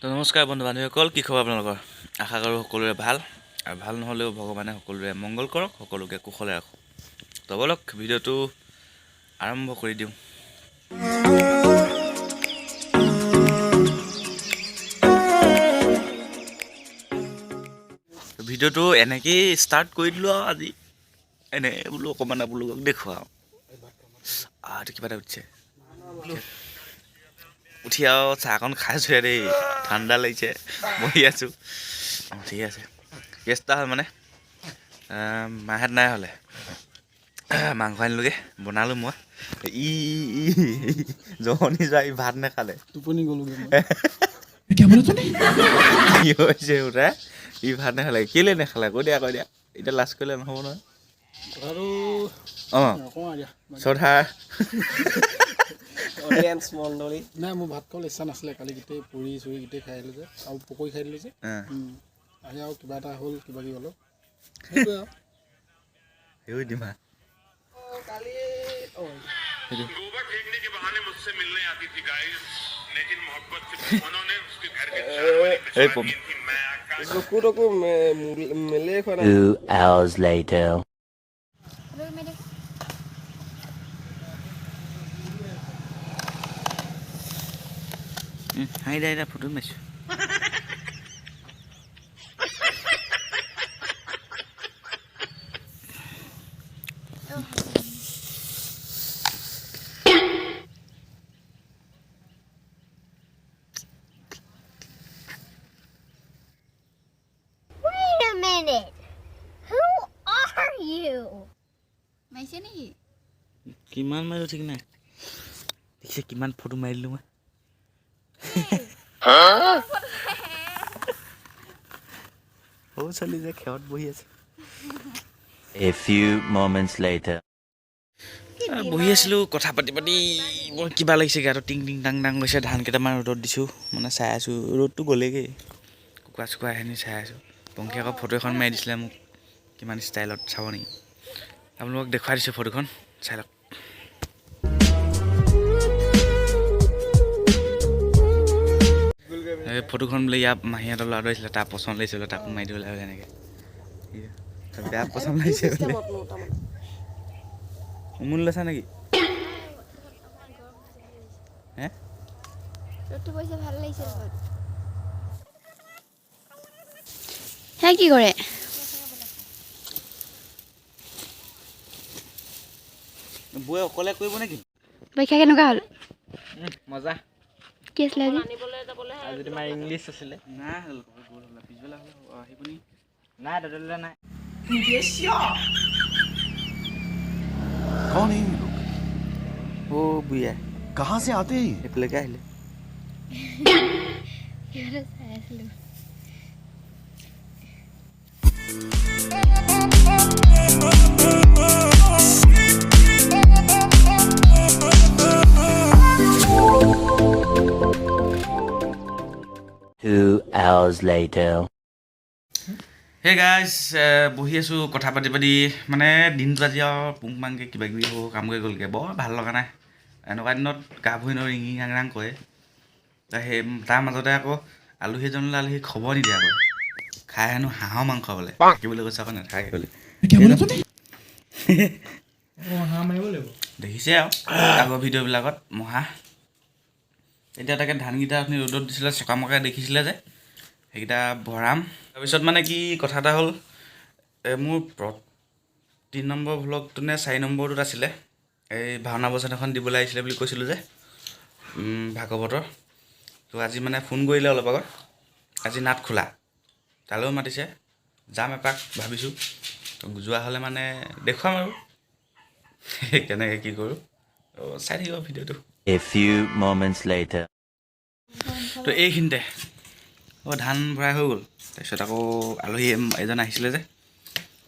তো নমস্কাৰ বন্ধু বান্ধৱীসকল, কি খবৰ আপোনালোকৰ? আশা কৰোঁ সকলোৰে ভাল, আৰু ভাল নহ'লেও ভগৱানে সকলোৰে মংগল কৰক, সকলোকে কুশলে ৰাখক। তো বলক ভিডিঅ'টো আৰম্ভ কৰি দিওঁ। ভিডিঅ'টো এনেকেই ষ্টাৰ্ট কৰি দিলোঁ আৰু আজি এনে বোলো অকণমান আপোনালোকক দেখুৱাওঁ। এইটো কিবা এটা উঠিছে, উঠি আৰু চাহকণ খাইছোঁ দেই, ঠাণ্ডা লাগিছে, বহি আছোঁ। ঠিক আছে, কেছটা হ'ল মানে মাহঁত নাই হ'লে মাংস আনিলোগৈ, বনালোঁ মই। জহনি যোৱা ই ভাত নাখালে, টোপনি গ'লোগৈ। কি হৈছে উঠা, ই ভাত নাখালে, কেলৈ নাখালে কৈ দিয়া এতিয়া লাষ্ট কৰিলে নহ'ব নহয়। অঁ শ্ৰদ্ধা নাই, মোৰ ভাত খাবলৈ ইচ্ছা নাছিলে। কালি গোটেই পুৰি চুৰি গোটেই খাই দিলোঁ যে, আৰু পকৰি খাই দিলোঁ যে, আহি আৰু কিবা এটা হ'ল, কিবা কিবি অলপ সেইটোৱে আৰু সেইবোৰ দিমা হাঁহি ফটো মাৰিছোঁ। Wait a minute. Who are you? মাৰিছে নেকি? কিমান মাৰিলোঁ ঠিক নাই, দেখিছে কিমান ফটো মাৰি দিলোঁ মই। সৰু ছোৱালী যে খেৰত বহি আছে। A few moments later. বহি আছিলোঁ, কথা পাতি পাতি বৰ কিবা লাগিছে গাটো, টিং টিং টাং টাং গৈছে। ধান কেইটামান ৰ'দত দিছোঁ, মানে চাই আছোঁ, ৰ'দটো গ'লেগৈ, কুকুৰা চুকুৰা আহি চাই আছোঁ। পংখী আকৌ ফটো এখন মাৰি দিছিলে মোক, কিমান ষ্টাইলত চাব নেকি? আপোনালোকক দেখুৱাই দিছোঁ ফটোখন, চাই লওক। এই ফটোখন বোলে ইয়াৰ মাহীহঁতৰ ল'ৰাটো আহিছিলে, তাৰ পচন্দ লাগিছে বোলে, তাকো মাৰি দিবলৈ হ'লে এনেকৈ। বেয়া পচন্দ লাগিছে বোলে। উমনি লৈছা নেকি? হে ৰ'দটো পৰিছে, ভাল লাগিছে দেখোন। হে কি কৰে? বৌয়ে অকলে কৰিব নেকি? পৰীক্ষা কেনেকুৱা হ'ল? মজা। কি আছিলে আজি? আজি তোমাৰ ইংলিছ আছিলে। নাই পিছবেলা আহিব নি? নাই দাদালৈ নাই। कौन है ये लोग? অ' বুঢ়া कहाँ से आते हैं? এইফালেকে আহিলে। চাই আছিলোঁ। Two hours later. Hey guys, বহি আছোঁ কথা পাতি পাতি, মানে দিনটো আজি আৰু পুং পাংকৈ কিবা কিবি কাম কৰি গ'লগৈ, বৰ ভাল লগা নাই। এনেকুৱা দিনত গা ভৰি ন ৰিঙি ৰাং ৰাং কৰে। সেই তাৰ মাজতে আকৌ আলহী এজনলৈ আলহী খবৰ নিদিয়ে আকৌ, খাই হেনো হাঁহৰ মাংস বোলে, থাকিবলৈ কৈছে আকৌ নাথাকে বোলে। দেখিছে আৰু আগৰ ভিডিঅ'বিলাকত মহা। এতিয়া তাকে ধানকেইটা আপুনি ৰ'দত দিছিলে, চকামকাই দেখিছিলে যে, সেইকেইটা ভৰাম। তাৰপিছত মানে কি কথা এটা হ'ল, মোৰ 3 নম্বৰ ভ্লগটো নে 4 নম্বৰটোত আছিলে, এই ভাওনা বচন এখন দিবলৈ আহিছিলে বুলি কৈছিলোঁ যে, ভাগৱতৰ। তো আজি মানে ফোন কৰিলে অলপ আগত, আজি নাট খোলা, তালৈও মাতিছে, যাম এপাক ভাবিছোঁ। তো যোৱা হ'লে মানে দেখুৱাম আৰু কেনেকৈ কি কৰোঁ। তো চাই থাকিব ভিডিঅ'টো। A few moments later. তো এইখিনিতে ধান ভৰাই হৈ গ'ল। তাৰপিছত আকৌ আলহী এজন আহিছিলে যে,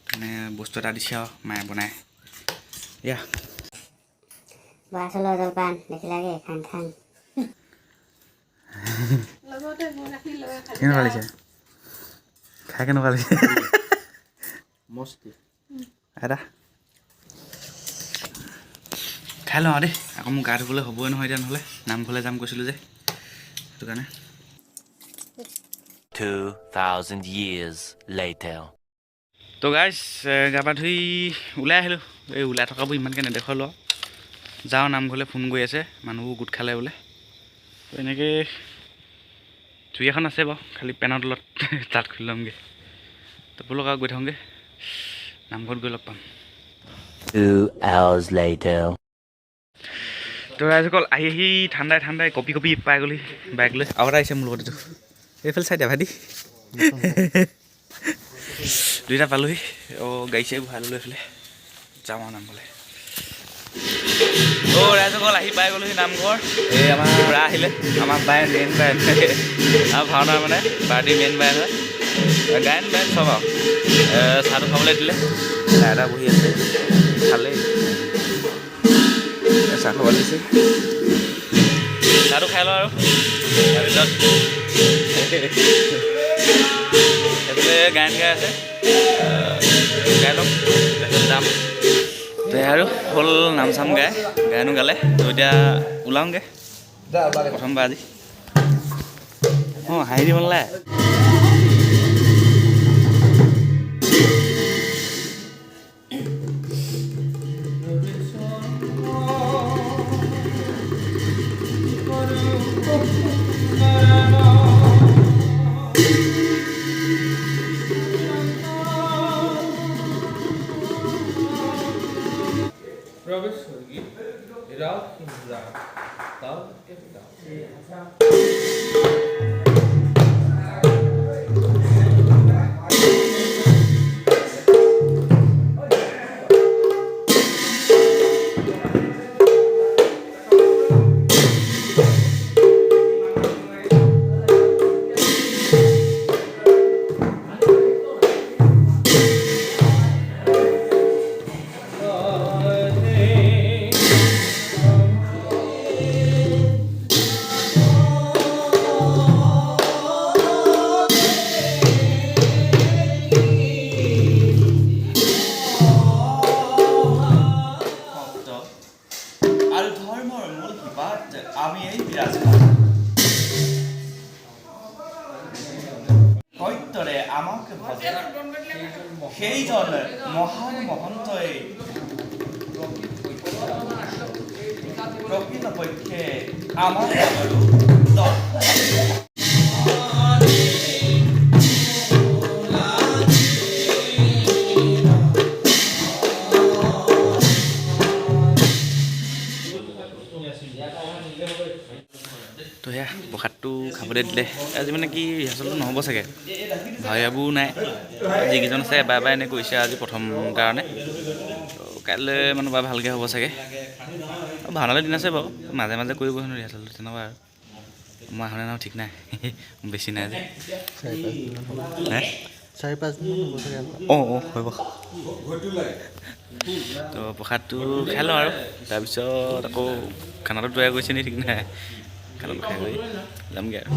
মানে বস্তু এটা দিছে আৰু মায়ে বনাই। এয়া বৰা চাউলৰ জলপান দেখিলাগে, খাং খাং। কেনেকুৱা লাগিছে? খাই কেনেকুৱা লাগিছে? মস্তি এটা খাই লওঁ আৰু দেই, আকৌ মোক গা ধুবলৈ হ'বই নহয় এতিয়া, নহ'লে নামঘৰলৈ যাম কৈছিলোঁ যে, সেইটো কাৰণে। 2,000 years later. তো গাইজ গা পা ধুই ওলাই আহিলোঁ এই ওলাই থকাবোৰ ইমানকৈ নেদেখুৱালোঁ যাওঁ নামঘৰলৈ ফোন কৰি আছে মানুহবোৰ গোট খালে বোলে তো এনেকৈ জুই এখন আছে বাৰু খালি পেনৰ তলত তাত খুলি ল'মগৈ তো ব'লক আৰু গৈ থাকোঁগৈ নামঘৰত গৈ লগ পাম 2 hours later. তো ৰাইজসকল আহি ঠাণ্ডাই ঠাণ্ডাই কপি কপি পাই গ'লি বাইক লৈ আৰু এটা আহিছে মোৰ লগত এইটো এইফালে চাই দিয়া ভাইটি দুইটা পালোহি গাড়ী চাড়ী ভৰাই ল'লোঁ এইফালে যাওঁ আৰু নামঘৰলৈ ৰাইজসকল আহি পাই গ'লোহি নামঘৰ এই আমাৰ খুৰা আহিলে আমাৰ বাই মেইন বাই আমাৰ ভাওনাৰ মানে পাৰ্টিৰ মেইন বাই হয় গায়ন বায়ন চব আৰু চাহটো খাবলৈ দিলে চাহ এটা বহি আছে খালেই চাহ খাব দিছে চাহটো খাই লওঁ আৰু তাৰপিছত সেইফালে গায়ন গাই আছে গাই ল'ম তাৰপিছত যাম তো আৰু হ'ল নাম চাম গায়নো গালে তো এতিয়া ওলাওঁগৈ প্ৰথমবাৰ আজি হাঁহি দিব নালাগে সত্যৰে আমাকে ভজে সেইজন মহান মহন্তই প্ৰকৃতপক্ষে আমাৰ তো সেয়া প্ৰসাদটো খাবলৈ দিলে আজি মানে কি ৰিহাৰ্চেলটো নহ'ব চাগে ভাইয়াবোৰ নাই যিকেইজন আছে এবাৰ এবাৰ এনেই কৰিছে আজি প্ৰথম কাৰণে তো কাইলৈ মানে বাৰু ভালকৈ হ'ব চাগে ভাওনালৈ দিন আছে বাৰু মাজে মাজে কৰিব হেনো ৰিহাৰ্চেলটো তেনেকুৱা আৰু মই আহোঁনে নাহোঁ ঠিক নাই বেছি নাই যে 4-5 হ'ব তো প্ৰসাদটো খাই লওঁ আৰু তাৰপিছত আকৌ খানাটো তৈয়াৰ কৰিছে নি ঠিক নাই খানাটো খাই কৰি যামগৈ আৰু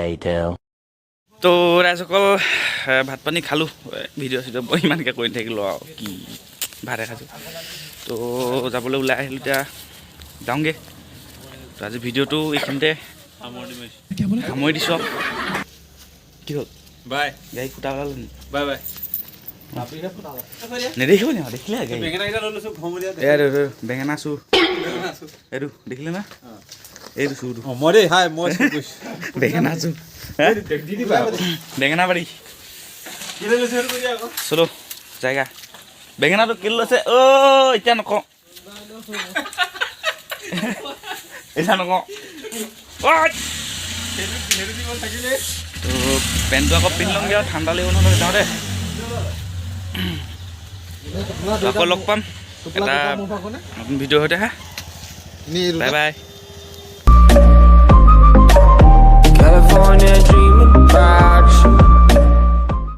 Later. তো ৰাইজসকল ভাত পানী খালোঁ ভিডিঅ' চিডিঅ' ইমানকৈ কৰি থাকিলোঁ আৰু কি ভাতে খাইছোঁ তো যাবলৈ ওলাই আহিলোঁ এতিয়া যাওঁগৈ তো আজি ভিডিঅ'টো এইখিনিতে সামৰি দিছোঁ আৰু কি হ'ল বাই গাড়ী ফুটা ওলালে নি বাই বাই নেদেখিব নি দেখিলে গাড়ী বেঙেনা চুৰ এইটো দেখিলে না এইটো চুৰটো মই দেই হাই মই বেঙেনা চুৰ বেঙেনা বাৰী চলো জেগা বেঙেনাটো কিলো লৈছে এতিয়া নকওঁ এতিয়া নকওঁ পেণ্টটো আকৌ পিন্ধি ল'মগৈ আৰু ঠাণ্ডা লাগিব নহয় যাওঁতে আকৌ লগ পাম এটা নতুন ভিডিঅ' সৈতে হা বাই বাই